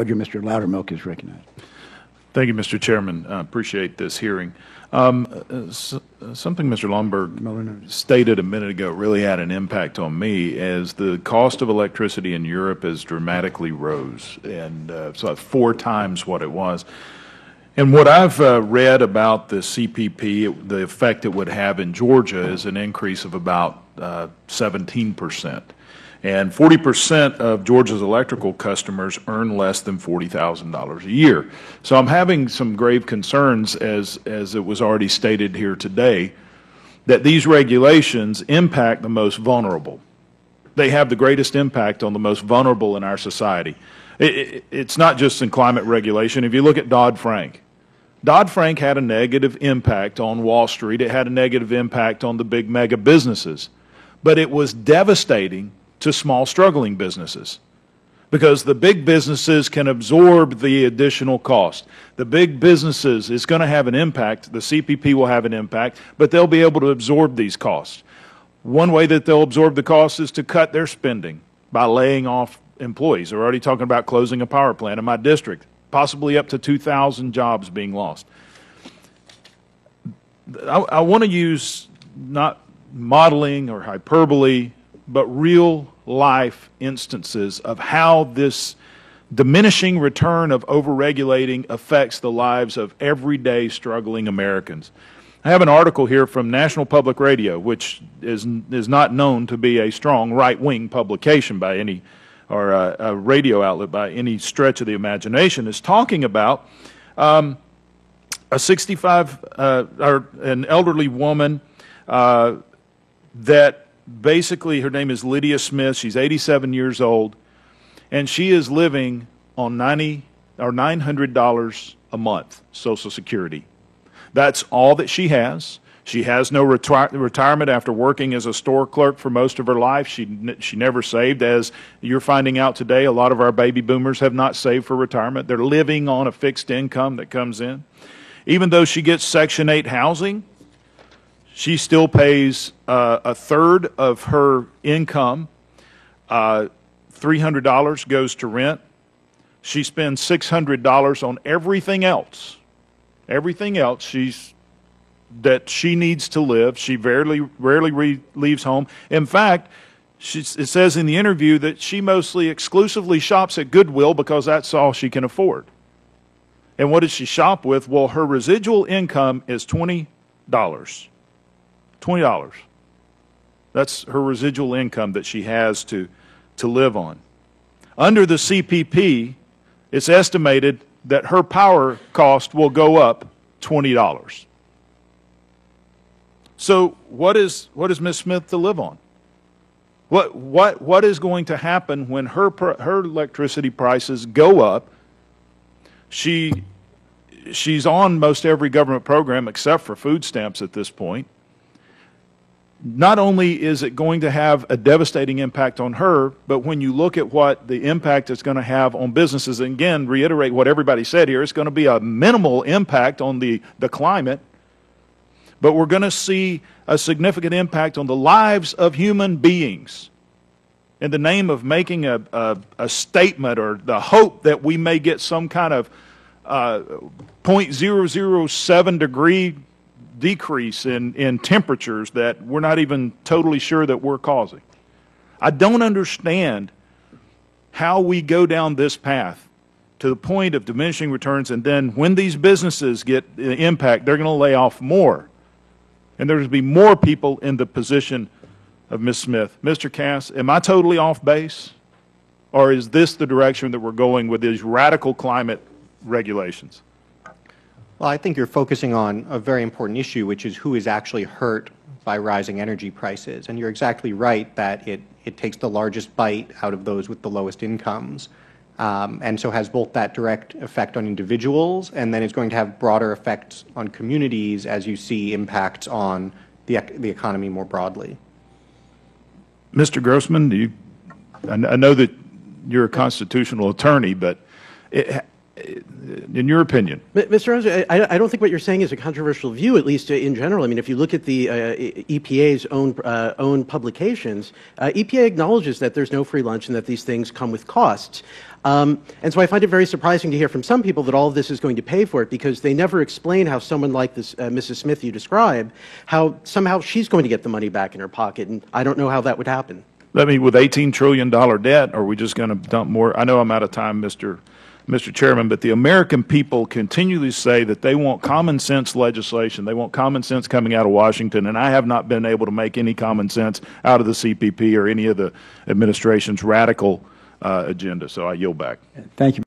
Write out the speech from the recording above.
Mr. Loudermilk is recognized. Thank you, Mr. Chairman. I appreciate this hearing. Something Mr. Lomberg stated a minute ago really had an impact on me, as the cost of electricity in Europe has dramatically rose, and so 4 times what it was. And what I've read about the CPP, the effect it would have in Georgia, is an increase of about 17%. And 40% of Georgia's electrical customers earn less than $40,000 a year. So I'm having some grave concerns, as it was already stated here today, that these regulations impact the most vulnerable. They have the greatest impact on the most vulnerable in our society. It's not just in climate regulation. If you look at Dodd-Frank, Dodd-Frank had a negative impact on Wall Street. It had a negative impact on the big mega businesses. But it was devastating to small struggling businesses, because the big businesses can absorb the additional cost. The big businesses is going to have an impact. The CPP will have an impact, but they'll be able to absorb these costs. One way that they'll absorb the cost is to cut their spending by laying off employees. They're already talking about closing a power plant in my district, possibly up to 2,000 jobs being lost. I want to use not modeling or hyperbole, but real life instances of how this diminishing return of overregulating affects the lives of everyday struggling Americans. I have an article here from National Public Radio, which is not known to be a strong right-wing publication by any, or a radio outlet by any stretch of the imagination, is talking about a 65 or an elderly woman that basically, her name is Lydia Smith. She's 87 years old, and she is living on $900 a month Social Security. That's all that she has. She has no retirement after working as a store clerk for most of her life. She never saved. As you're finding out today, a lot of our baby boomers have not saved for retirement. They're living on a fixed income that comes in. Even though she gets Section 8 housing, she still pays a third of her income. $300 goes to rent. She spends $600 on everything else. Everything else that she needs to live. She rarely leaves home. In fact, it says in the interview that she mostly exclusively shops at Goodwill because that's all she can afford. And what does she shop with? Well, her residual income is $20. $20. That's her residual income that she has to live on. Under the CPP, it's estimated that her power cost will go up $20. So what is Ms. Smith to live on? What is going to happen when her electricity prices go up? She's on most every government program except for food stamps at this point. Not only is it going to have a devastating impact on her, but when you look at what the impact it's going to have on businesses, and again, reiterate what everybody said here, it's going to be a minimal impact on the climate, but we're going to see a significant impact on the lives of human beings in the name of making a statement or the hope that we may get some kind of 0.007 degree decrease in temperatures that we're not even totally sure that we're causing. I don't understand how we go down this path to the point of diminishing returns, and then when these businesses get the impact, they're going to lay off more. And there's going to be more people in the position of Ms. Smith. Mr. Cass, am I totally off base? Or is this the direction that we're going with these radical climate regulations? Well, I think you're focusing on a very important issue, which is who is actually hurt by rising energy prices. And you're exactly right that it takes the largest bite out of those with the lowest incomes. And so has both that direct effect on individuals, and then it's going to have broader effects on communities as you see impacts on the economy more broadly. Mr. Grossman, I know that you're a constitutional attorney, but in your opinion? Mr. Rose, I don't think what you're saying is a controversial view, at least in general. I mean, if you look at the EPA's own publications, EPA acknowledges that there's no free lunch and that these things come with costs. And so I find it very surprising to hear from some people that all of this is going to pay for it, because they never explain how someone like this Mrs. Smith you describe, how somehow she's going to get the money back in her pocket, and I don't know how that would happen. I mean, with $18 trillion debt, are we just going to dump more? I know I'm out of time, Mr. Chairman, but the American people continually say that they want common sense legislation. They want common sense coming out of Washington, and I have not been able to make any common sense out of the CPP or any of the administration's radical agenda. So I yield back. Thank you.